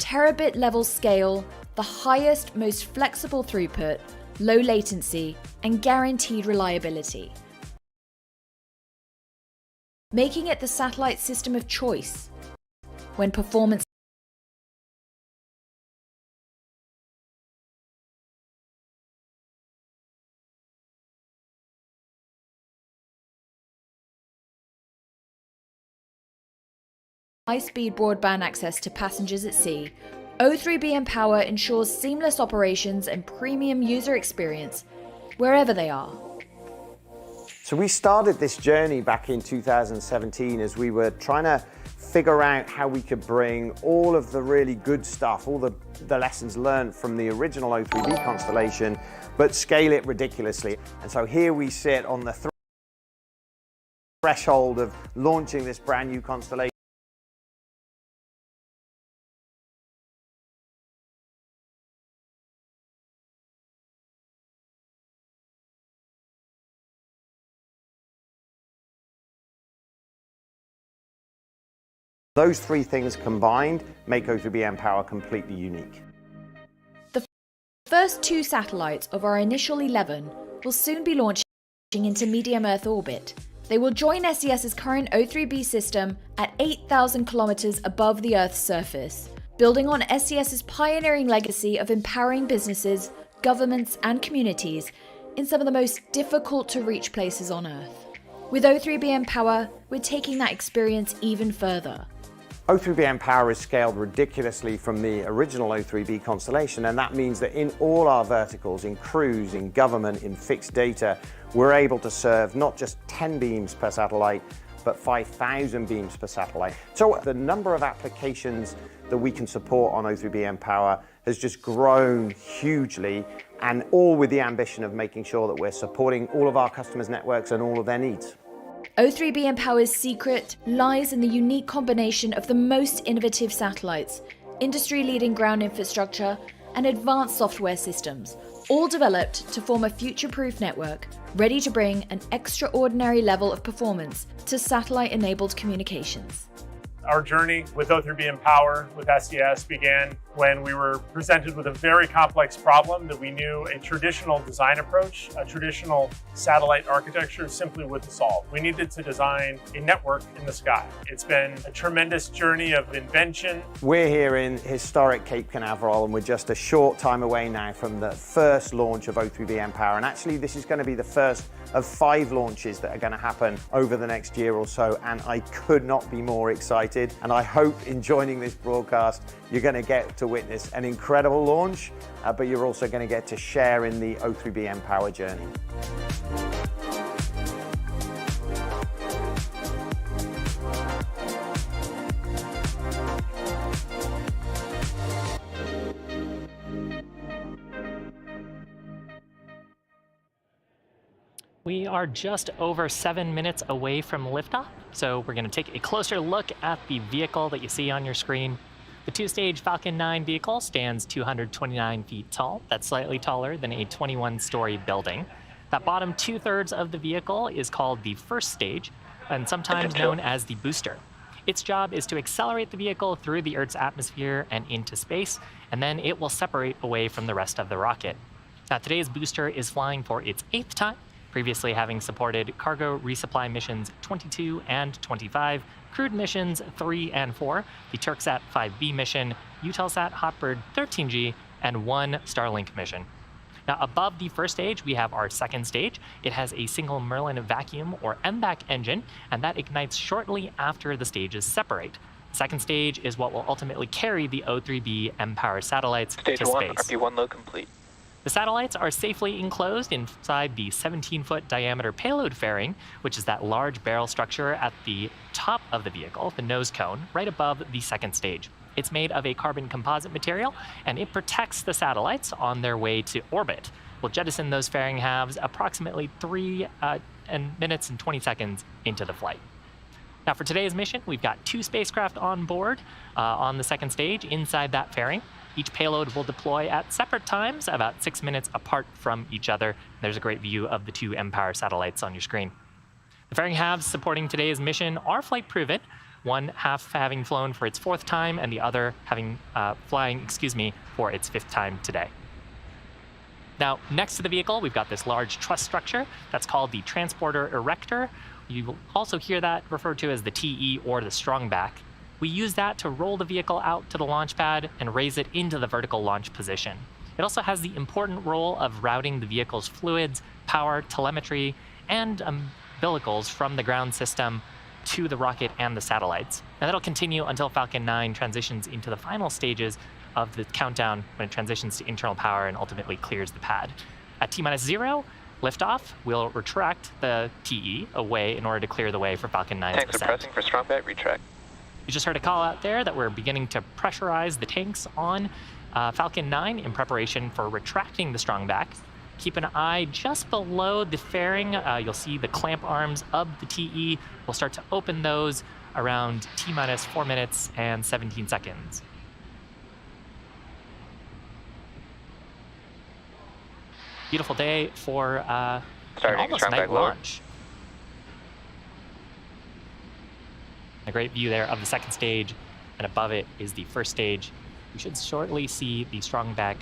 terabit level scale, the highest, most flexible throughput, low latency, and guaranteed reliability, making it the satellite system of choice when performance high-speed broadband access to passengers at sea. O3b mPOWER ensures seamless operations and premium user experience wherever they are. So we started this journey back in 2017 as we were trying to figure out how we could bring all of the really good stuff, all the lessons learned from the original O3b constellation, but scale it ridiculously. And so here we sit on the threshold of launching this brand new constellation. Those three things combined make O3b mPOWER completely unique. The first 2 satellites of our initial 11 will soon be launching into medium Earth orbit. They will join SES's current O3b system at 8,000 kilometers above the Earth's surface, building on SES's pioneering legacy of empowering businesses, governments, and communities in some of the most difficult to reach places on Earth. With O3b mPOWER, we're taking that experience even further. O3b mPOWER is scaled ridiculously from the original O3b constellation, and that means that in all our verticals, in cruise, in government, in fixed data, we're able to serve not just 10 beams per satellite, but 5,000 beams per satellite. So the number of applications that we can support on O3b mPOWER has just grown hugely, and all with the ambition of making sure that we're supporting all of our customers' networks and all of their needs. O3b mPOWER's secret lies in the unique combination of the most innovative satellites, industry-leading ground infrastructure, and advanced software systems, all developed to form a future-proof network, ready to bring an extraordinary level of performance to satellite-enabled communications. Our journey with O3b mPOWER with SES began when we were presented with a very complex problem that we knew a traditional design approach, a traditional satellite architecture simply wouldn't solve. We needed to design a network in the sky. It's been a tremendous journey of invention. We're here in historic Cape Canaveral, and we're just a short time away now from the first launch of O3b mPOWER. And actually, this is going to be the first of 5 launches that are going to happen over the next year or so, and I could not be more excited. And I hope in joining this broadcast, you're going to get to witness an incredible launch, but you're also going to get to share in the O3b mPOWER journey. We are just over 7 minutes away from liftoff, so we're going to take a closer look at the vehicle that you see on your screen. The 2-stage Falcon 9 vehicle stands 229 feet tall. That's slightly taller than a 21-story building. That bottom 2/3 of the vehicle is called the first stage, and sometimes known as the booster. Its job is to accelerate the vehicle through the Earth's atmosphere and into space, and then it will separate away from the rest of the rocket. Now, today's booster is flying for its 8th time, previously having supported cargo resupply missions 22 and 25, crewed missions 3 and 4, the Turksat 5B mission, Eutelsat Hotbird 13G, and 1 Starlink mission. Now, above the first stage, we have our second stage. It has a single Merlin vacuum or MVAC engine, and that ignites shortly after the stages separate. The second stage is what will ultimately carry the O3b mPOWER satellites to space. Stage 1, RP1 load complete. The satellites are safely enclosed inside the 17-foot diameter payload fairing, which is that large barrel structure at the top of the vehicle, the nose cone, right above the second stage. It's made of a carbon composite material, and it protects the satellites on their way to orbit. We'll jettison those fairing halves approximately 3 minutes and 20 seconds into the flight. Now, for today's mission, we've got 2 spacecraft on board on the second stage inside that fairing. Each payload will deploy at separate times, about 6 minutes apart from each other. There's a great view of the 2 mPOWER satellites on your screen. The fairing halves supporting today's mission are flight proven. one half having flown for its 4th time and the other having flying for its 5th time today. Now, next to the vehicle, we've got this large truss structure that's called the transporter erector. You will also hear that referred to as the TE or the strongback. We use that to roll the vehicle out to the launch pad and raise it into the vertical launch position. It also has the important role of routing the vehicle's fluids, power, telemetry, and umbilicals from the ground system to the rocket and the satellites. And that'll continue until Falcon 9 transitions into the final stages of the countdown when it transitions to internal power and ultimately clears the pad. At T-0, liftoff, we'll retract the TE away in order to clear the way for Falcon 9's Tanks descent. are pressing for strongback, retract. You just heard a call out there that we're beginning to pressurize the tanks on Falcon 9 in preparation for retracting the strongback. Keep an eye just below the fairing. You'll see the clamp arms of the TE. We'll start to open those around T-minus 4 minutes and 17 seconds. Beautiful day for an almost night launch. A great view there of the second stage, and above it is the first stage. We should shortly see the strongback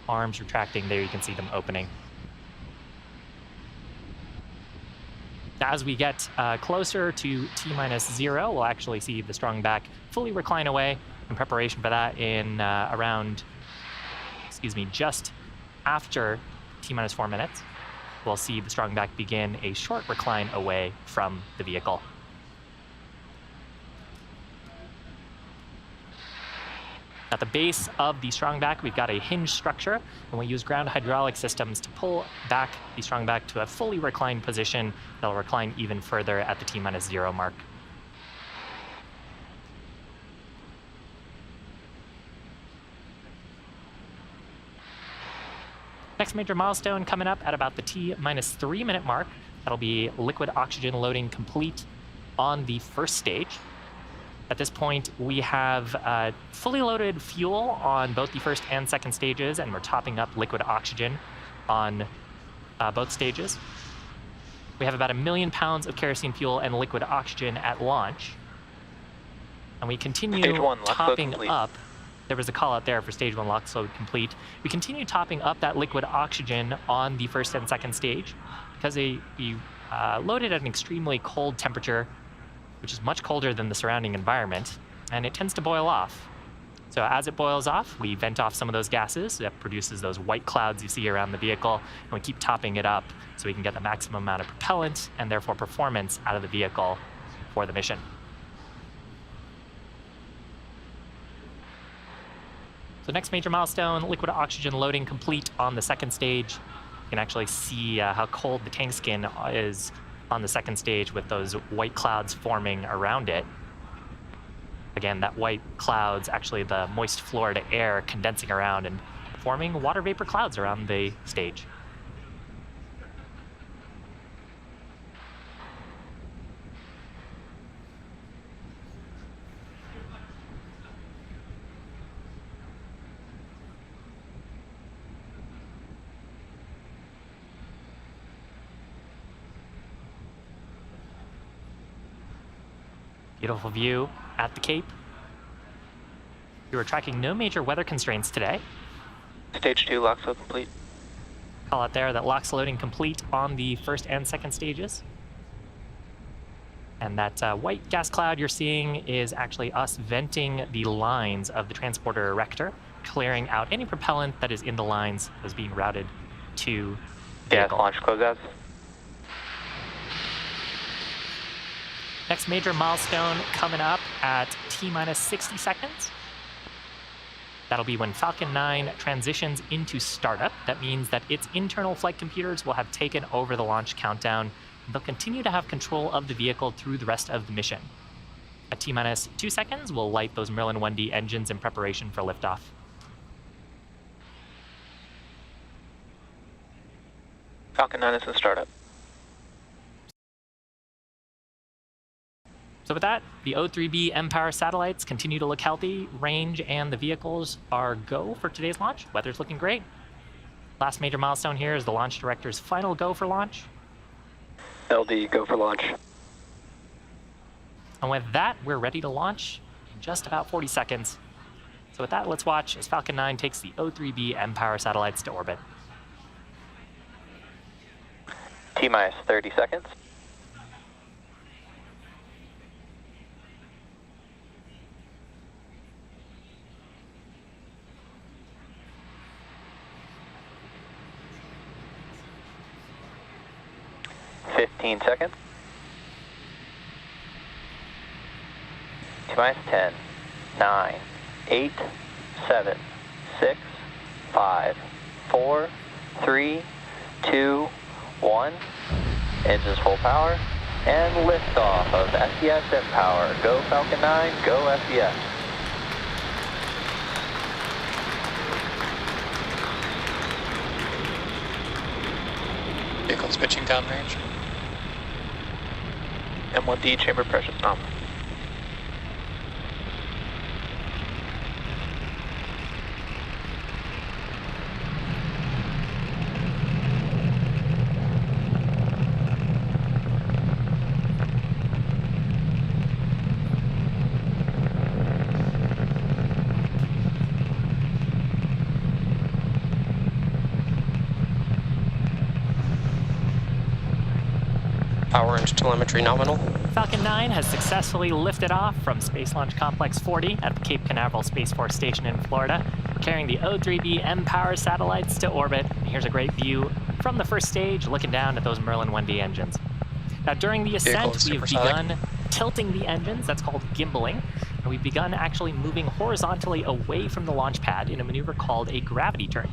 arms retracting. There you can see them opening. Now, as we get closer to T-0, we'll actually see the strongback fully recline away in preparation for that in just after T-minus 4 minutes. We'll see the strongback begin a short recline away from the vehicle. At the base of the strongback, we've got a hinge structure, and we use ground hydraulic systems to pull back the strongback to a fully reclined position that'll recline even further at the T-0 mark. Next major milestone coming up at about the T-minus 3 minute mark. That'll be liquid oxygen loading complete on the first stage. At this point, we have fully loaded fuel on both the first and second stages, and we're topping up liquid oxygen on both stages. We have about 1 million pounds of kerosene fuel and liquid oxygen at launch. And we continue topping up. There was a call out there for stage 1 LOX load complete. We continue topping up that liquid oxygen on the first and second stage because we loaded at an extremely cold temperature, which is much colder than the surrounding environment, and it tends to boil off. So as it boils off, we vent off some of those gases. That produces those white clouds you see around the vehicle, and we keep topping it up so we can get the maximum amount of propellant and therefore performance out of the vehicle for the mission. So next major milestone, liquid oxygen loading complete on the second stage. You can actually see how cold the tank skin is on the second stage with those white clouds forming around it. Again, that white cloud's actually the moist Florida air condensing around and forming water vapor clouds around the stage. Beautiful view at the Cape. We were tracking no major weather constraints today. Stage 2 LOX load complete. Call out there that LOX loading complete on the first and second stages. And that white gas cloud you're seeing is actually us venting the lines of the transporter erector, clearing out any propellant that is in the lines that is being routed to the vehicle. Launch closeouts. Next major milestone coming up at T-minus 60 seconds. That'll be when Falcon 9 transitions into startup. That means that its internal flight computers will have taken over the launch countdown, and they'll continue to have control of the vehicle through the rest of the mission. At T-minus 2 seconds, we'll light those Merlin 1D engines in preparation for liftoff. Falcon 9 is in startup. So with that, the O3b mPOWER satellites continue to look healthy. Range and the vehicles are go for today's launch. Weather's looking great. Last major milestone here is the launch director's final go for launch. LD, go for launch. And with that, we're ready to launch in just about 40 seconds. So with that, let's watch as Falcon 9 takes the O3b mPOWER satellites to orbit. T-minus 30 seconds. Fifteen seconds. T-minus 10, 9, 8, 7, 6, 5, 4, 3, 2, 1. Engines full power, and liftoff of SES mPOWER. Go Falcon 9, go SES. Vehicle's pitching downrange. M1D chamber pressure nominal. Power and telemetry nominal. Falcon 9 has successfully lifted off from Space Launch Complex 40 at the Cape Canaveral Space Force Station in Florida, carrying the O3b mPOWER satellites to orbit. And here's a great view from the first stage, looking down at those Merlin 1D engines. Now, during the ascent, we've begun tilting the engines. That's called gimbaling. And we've begun actually moving horizontally away from the launch pad in a maneuver called a gravity turn.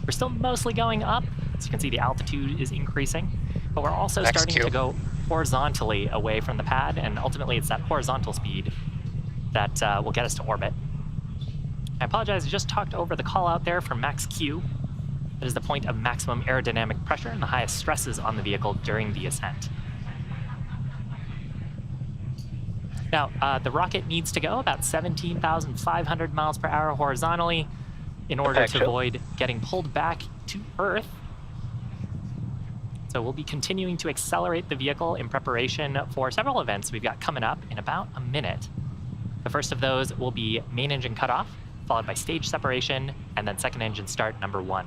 We're still mostly going up. As you can see, the altitude is increasing. But we're also starting to go horizontally away from the pad, and ultimately it's that horizontal speed that will get us to orbit. I apologize, I just talked over the call out there for max Q. That is the point of maximum aerodynamic pressure and the highest stresses on the vehicle during the ascent. Now, the rocket needs to go about 17,500 miles per hour horizontally in order to avoid getting pulled back to Earth. So we'll be continuing to accelerate the vehicle in preparation for several events we've got coming up in about a minute. The first of those will be main engine cutoff, followed by stage separation, and then second engine start number 1.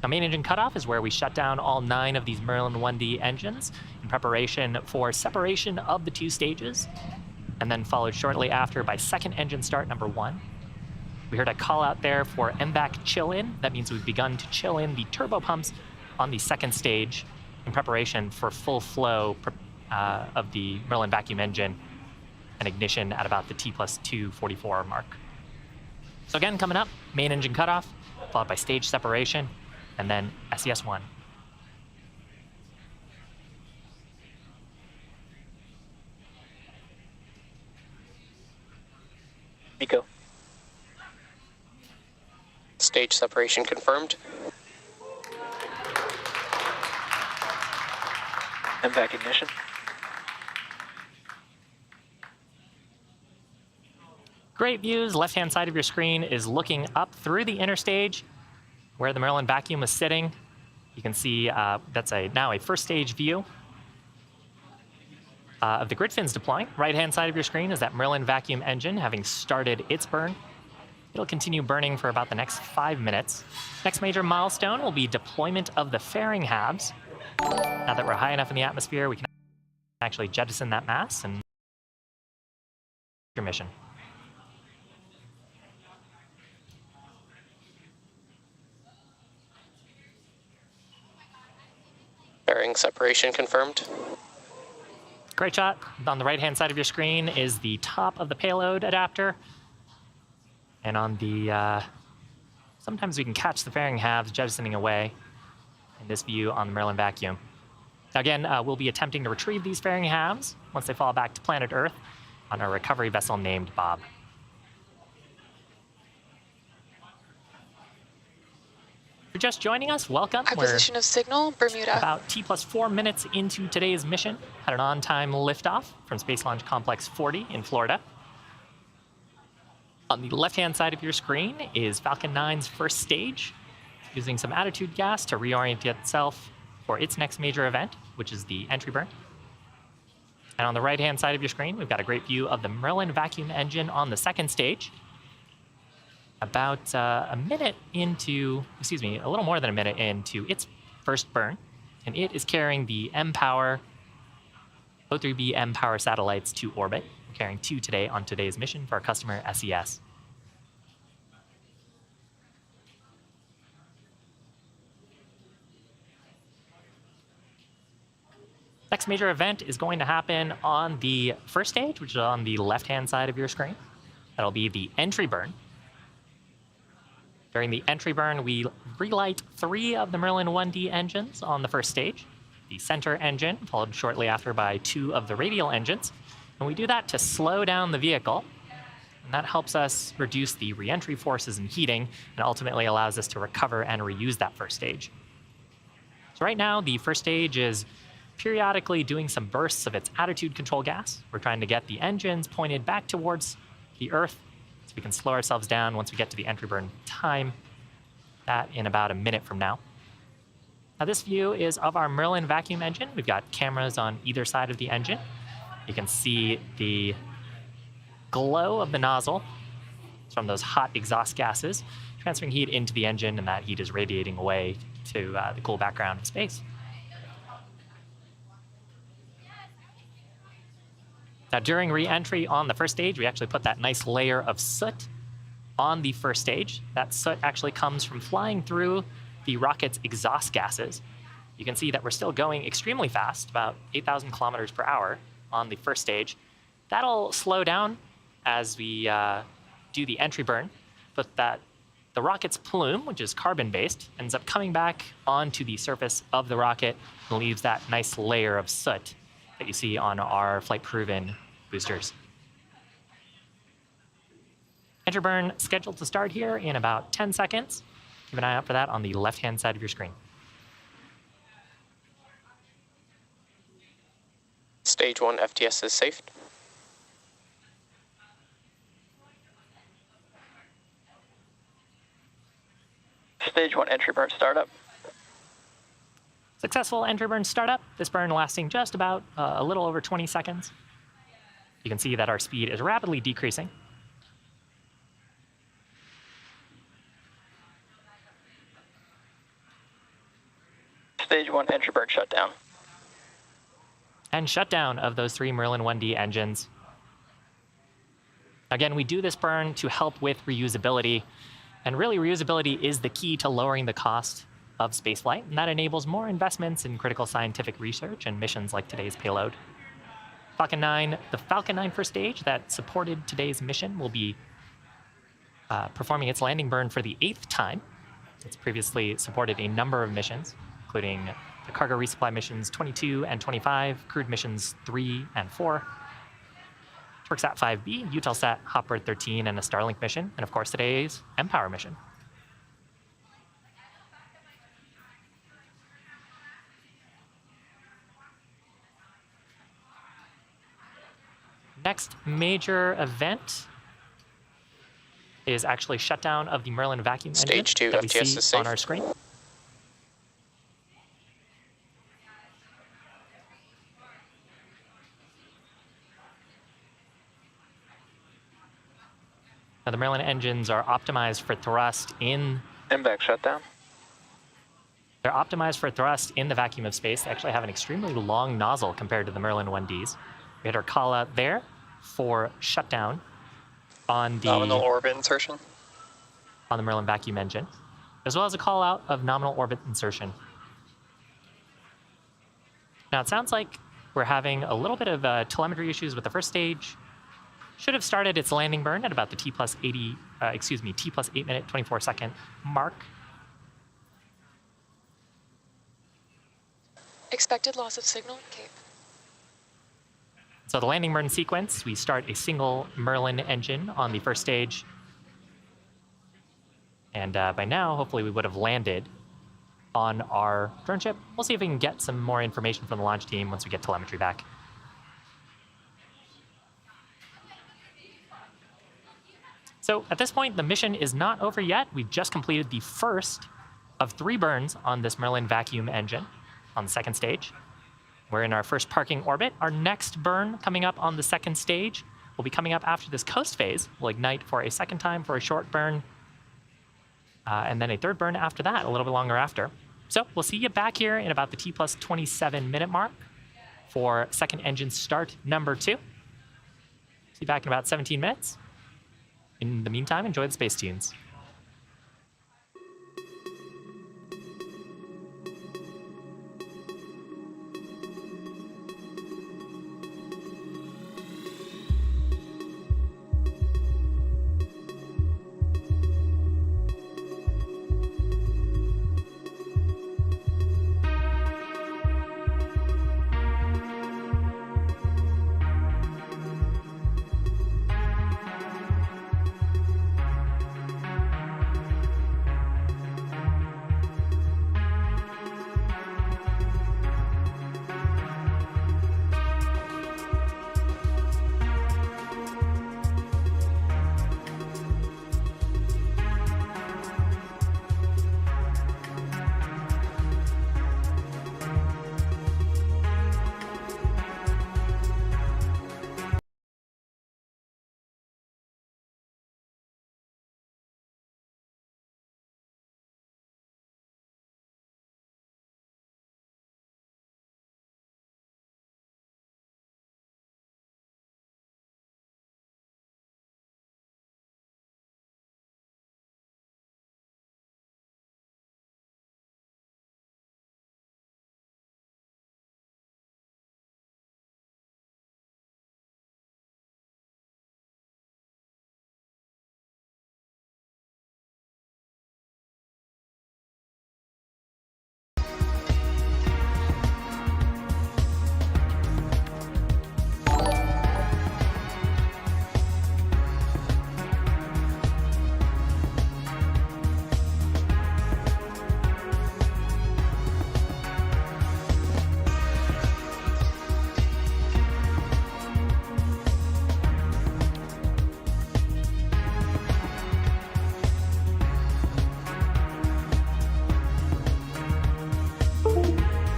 Now, main engine cutoff is where we shut down all 9 of these Merlin 1D engines in preparation for separation of the 2 stages, and then followed shortly after by second engine start number 1. We heard a call out there for MVAC chill-in. That means we've begun to chill in the turbopumps on the second stage in preparation for full flow of the Merlin vacuum engine and ignition at about the T+244 mark. So again, coming up, main engine cutoff, followed by stage separation, and then SES-1. Nico. Stage separation confirmed. MVAC ignition. Great views. Left-hand side of your screen is looking up through the inner stage where the Merlin vacuum is sitting. You can see that's now a first stage view of the grid fins deploying. Right-hand side of your screen is that Merlin vacuum engine having started its burn. It'll continue burning for about the next 5 minutes. Next major milestone will be deployment of the fairing halves. Now that we're high enough in the atmosphere, we can actually jettison that mass and your mission. Bearing separation confirmed. Great shot. On the right-hand side of your screen is the top of the payload adapter. And on the, sometimes we can catch the fairing halves jettisoning away in this view on the Merlin vacuum. Now again, we'll be attempting to retrieve these fairing halves once they fall back to planet Earth on a recovery vessel named Bob. If you're just joining us, welcome. Our position of signal, Bermuda. About T+4 minutes into today's mission, had an on-time liftoff from Space Launch Complex 40 in Florida. On the left-hand side of your screen is Falcon 9's first stage, using some attitude gas to reorient itself for its next major event, which is the entry burn. And on the right-hand side of your screen, we've got a great view of the Merlin vacuum engine on the second stage. About a little more than a minute into its first burn. And it is carrying the mPOWER, O3b mPOWER satellites to orbit. We're carrying 2 today on today's mission for our customer, SES. Next major event is going to happen on the first stage, which is on the left-hand side of your screen. That'll be the entry burn. During the entry burn, we relight 3 of the Merlin 1D engines on the first stage. The center engine, followed shortly after by 2 of the radial engines. And we do that to slow down the vehicle. And that helps us reduce the re-entry forces and heating, and ultimately allows us to recover and reuse that first stage. So right now, the first stage is periodically doing some bursts of its attitude control gas. We're trying to get the engines pointed back towards the Earth so we can slow ourselves down once we get to the entry burn time. That in about a minute from now. Now this view is of our Merlin vacuum engine. We've got cameras on either side of the engine. You can see the glow of the nozzle from those hot exhaust gases transferring heat into the engine, and that heat is radiating away to the cool background of space. Now, during re-entry on the first stage, we actually put that nice layer of soot on the first stage. That soot actually comes from flying through the rocket's exhaust gases. You can see that we're still going extremely fast, about 8,000 kilometers per hour on the first stage. That'll slow down as we do the entry burn, but the rocket's plume, which is carbon-based, ends up coming back onto the surface of the rocket and leaves that nice layer of soot that you see on our flight-proven boosters. Entry burn scheduled to start here in about 10 seconds. Keep an eye out for that on the left-hand side of your screen. Stage 1 FTS is safe. Stage 1 entry burn startup. Successful entry burn startup. This burn lasting just about a little over 20 seconds. You can see that our speed is rapidly decreasing. Stage 1 entry burn shutdown. And shutdown of those 3 Merlin 1D engines. Again, we do this burn to help with reusability. And really, reusability is the key to lowering the cost of spaceflight, and that enables more investments in critical scientific research and missions like today's payload. The Falcon 9 first stage that supported today's mission will be performing its landing burn for the 8th time. It's previously supported a number of missions, including the cargo resupply missions 22 and 25, crewed missions 3 and 4, TWRCSat 5b, Eutelsat Hotbird 13, and a Starlink mission, and of course today's mPOWER mission. Next major event is actually shutdown of the Merlin vacuum engine Stage 2 that we FTS see is safe. on our screen. Now, the Merlin engines are optimized for thrust in... MVAC shutdown. They're optimized for thrust in the vacuum of space. They actually have an extremely long nozzle compared to the Merlin 1Ds. We had our call out there for shutdown on the Nominal orbit insertion. on the Merlin vacuum engine, as well as a call out of nominal orbit insertion. Now it sounds like we're having a little bit of telemetry issues with the first stage. Should have started its landing burn at about the T plus 8 minute 24 second mark. Expected loss of signal, Cape. So the landing burn sequence, we start a single Merlin engine on the first stage. And by now, hopefully we would have landed on our drone ship. We'll see if we can get some more information from the launch team once we get telemetry back. So at this point, the mission is not over yet. We've just completed the first of 3 burns on this Merlin vacuum engine on the second stage. We're in our first parking orbit. Our next burn coming up on the second stage will be coming up after this coast phase. We'll ignite for a second time for a short burn, and then a third burn after that, a little bit longer after. So we'll see you back here in about the T plus 27 minute mark for second engine start number 2. See you back in about 17 minutes. In the meantime, enjoy the space tunes.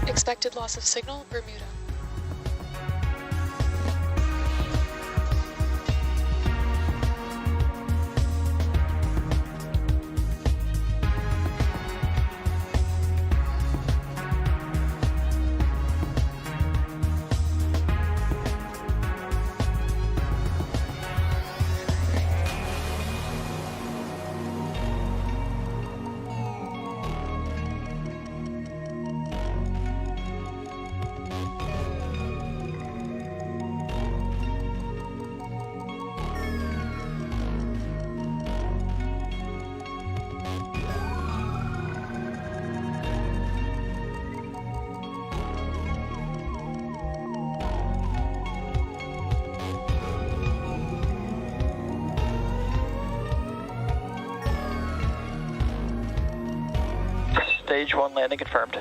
Expected loss of signal, Bermuda. Stage 1 landing confirmed.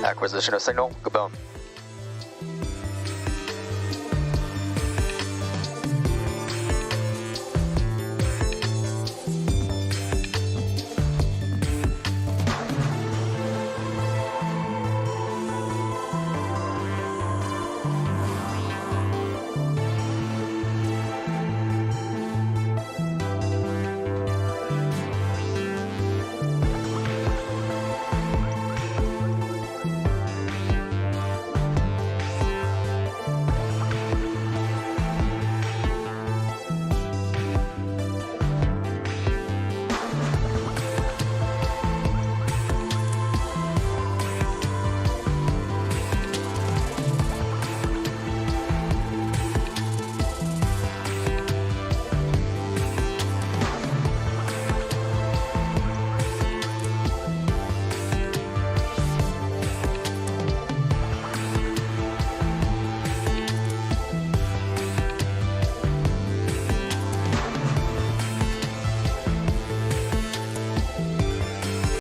Acquisition of signal, good bone.